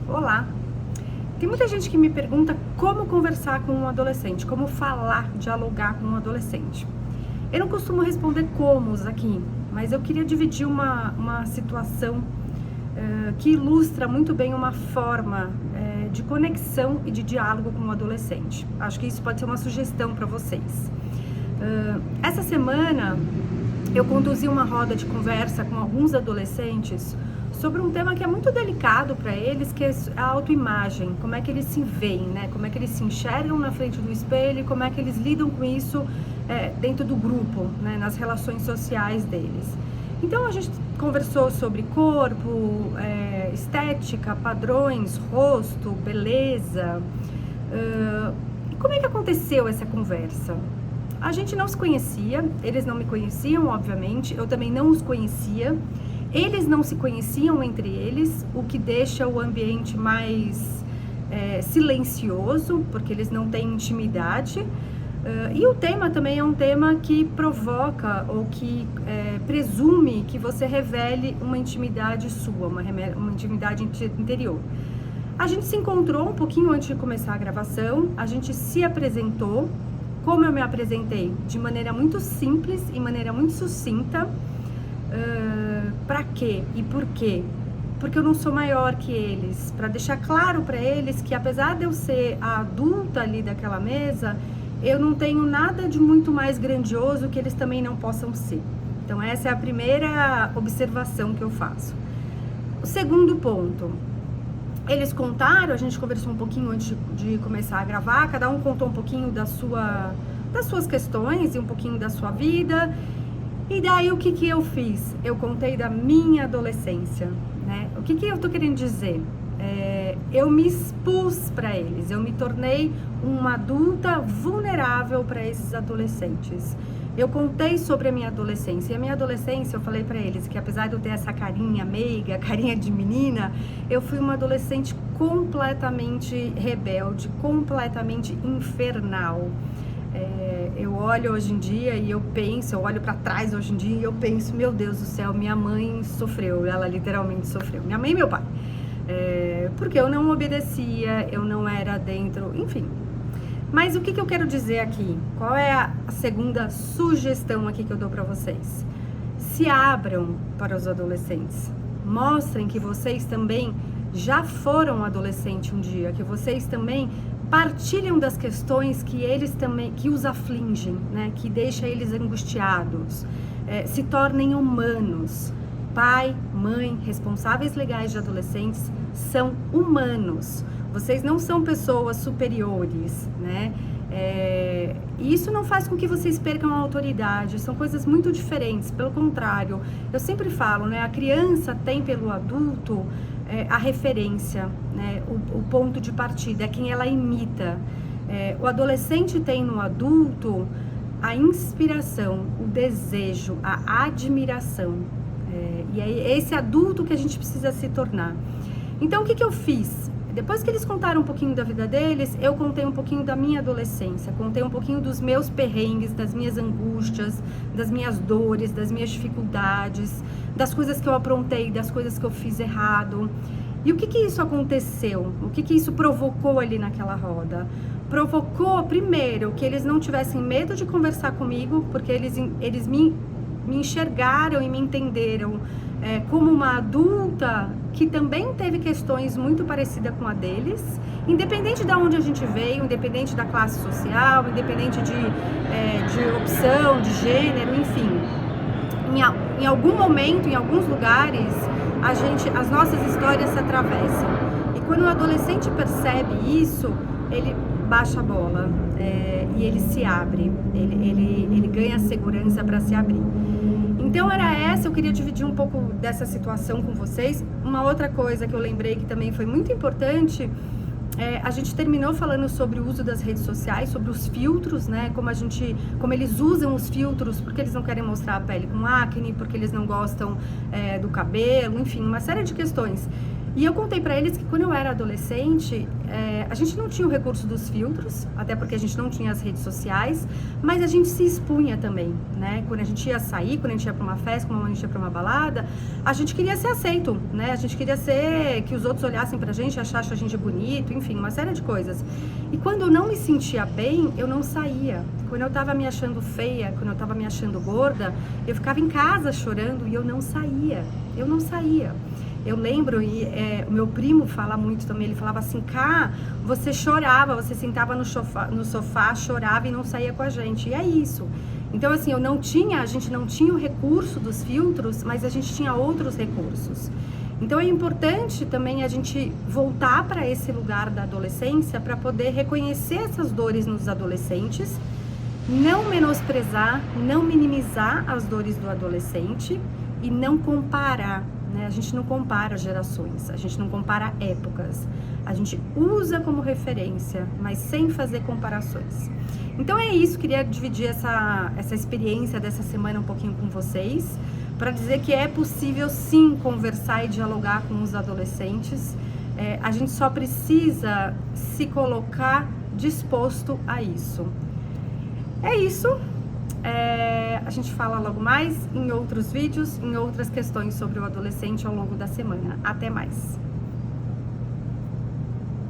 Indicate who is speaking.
Speaker 1: Olá! Tem muita gente que me pergunta como conversar com um adolescente, como falar, dialogar com um adolescente. Eu não costumo responder comos aqui, mas eu queria dividir uma situação que ilustra muito bem uma forma de conexão e de diálogo com o adolescente. Acho que isso pode ser uma sugestão para vocês. Essa semana eu conduzi uma roda de conversa com alguns adolescentes sobre um tema que é muito delicado para eles, que é a autoimagem, como é que eles se veem, né? Como é que eles se enxergam na frente do espelho e como é que eles lidam com isso dentro do grupo, né? Nas relações sociais deles. Então a gente conversou sobre corpo, estética, padrões, rosto, beleza. E como é que aconteceu essa conversa? A gente não se conhecia, eles não me conheciam, obviamente, eu também não os conhecia. Eles não se conheciam entre eles, o que deixa o ambiente mais silencioso, porque eles não têm intimidade. E o tema também é um tema que provoca ou que presume que você revele uma intimidade sua, uma intimidade interior. A gente se encontrou um pouquinho antes de começar a gravação, a gente se apresentou. Como eu me apresentei? De maneira muito simples e maneira muito sucinta. Para quê e por quê? Porque eu não sou maior que eles, para deixar claro para eles que apesar de eu ser a adulta ali daquela mesa, eu não tenho nada de muito mais grandioso que eles também não possam ser. Então essa é a primeira observação que eu faço. O segundo ponto, eles contaram, a gente conversou um pouquinho antes de começar a gravar, cada um contou um pouquinho das suas questões e um pouquinho da sua vida. E daí o que eu fiz? Eu contei da minha adolescência, né? O que eu tô querendo dizer? Eu me expus para eles, eu me tornei uma adulta vulnerável para esses adolescentes. Eu contei sobre a minha adolescência, e a minha adolescência eu falei para eles que apesar de eu ter essa carinha meiga, carinha de menina, eu fui uma adolescente completamente rebelde, completamente infernal. Eu olho hoje em dia e eu penso, eu olho para trás hoje em dia e eu penso, meu Deus do céu, minha mãe sofreu, ela literalmente sofreu, minha mãe e meu pai, porque eu não obedecia, eu não era dentro, enfim. Mas o que eu quero dizer aqui? Qual é a segunda sugestão aqui que eu dou para vocês? Se abram para os adolescentes, mostrem que vocês também já foram adolescente um dia, que vocês também partilham das questões que eles também, que os afligem, né? Que deixa eles angustiados, se tornem humanos. Pai, mãe, responsáveis legais de adolescentes são humanos. Vocês não são pessoas superiores, né? E isso não faz com que vocês percam a autoridade, são coisas muito diferentes, pelo contrário, eu sempre falo, né? A criança tem pelo adulto a referência, né? O ponto de partida, é quem ela imita. O adolescente tem no adulto a inspiração, o desejo, a admiração. E é esse adulto que a gente precisa se tornar. Então, o que eu fiz? Depois que eles contaram um pouquinho da vida deles, eu contei um pouquinho da minha adolescência, contei um pouquinho dos meus perrengues, das minhas angústias, das minhas dores, das minhas dificuldades, das coisas que eu aprontei, das coisas que eu fiz errado. E o que isso aconteceu? O que isso provocou ali naquela roda? Provocou, primeiro, que eles não tivessem medo de conversar comigo, porque eles me enxergaram e me entenderam como uma adulta que também teve questões muito parecidas com a deles, independente de onde a gente veio, independente da classe social, independente de opção, de gênero, enfim. Em algum momento, em alguns lugares, as nossas histórias se atravessam. E quando o adolescente percebe isso, ele baixa a bola e ele se abre, ele ganha segurança para se abrir. Então eu queria dividir um pouco dessa situação com vocês. Uma outra coisa que eu lembrei que também foi muito importante, a gente terminou falando sobre o uso das redes sociais, sobre os filtros, né? Como eles usam os filtros, porque eles não querem mostrar a pele com acne, porque eles não gostam do cabelo, enfim, uma série de questões. E eu contei pra eles que quando eu era adolescente, a gente não tinha o recurso dos filtros, até porque a gente não tinha as redes sociais, mas a gente se expunha também, né? Quando a gente ia sair, quando a gente ia pra uma festa, quando a gente ia pra uma balada, a gente queria ser aceito, né? A gente queria ser, que os outros olhassem pra gente, achassem a gente bonito, enfim, uma série de coisas. E quando eu não me sentia bem, eu não saía. Quando eu tava me achando feia, quando eu tava me achando gorda, eu ficava em casa chorando e eu não saía. Eu não saía. Eu lembro, o meu primo fala muito também, ele falava assim, Cá, você chorava, você sentava no sofá, chorava e não saía com a gente. E é isso. Então, assim, a gente não tinha o recurso dos filtros, mas a gente tinha outros recursos. Então, é importante também a gente voltar para esse lugar da adolescência para poder reconhecer essas dores nos adolescentes, não menosprezar, não minimizar as dores do adolescente e não comparar. A gente não compara gerações, a gente não compara épocas, a gente usa como referência, mas sem fazer comparações. Então é isso, queria dividir essa experiência dessa semana um pouquinho com vocês, para dizer que é possível sim conversar e dialogar com os adolescentes, a gente só precisa se colocar disposto a isso. É isso. A gente fala logo mais em outros vídeos, em outras questões sobre o adolescente ao longo da semana. Até mais!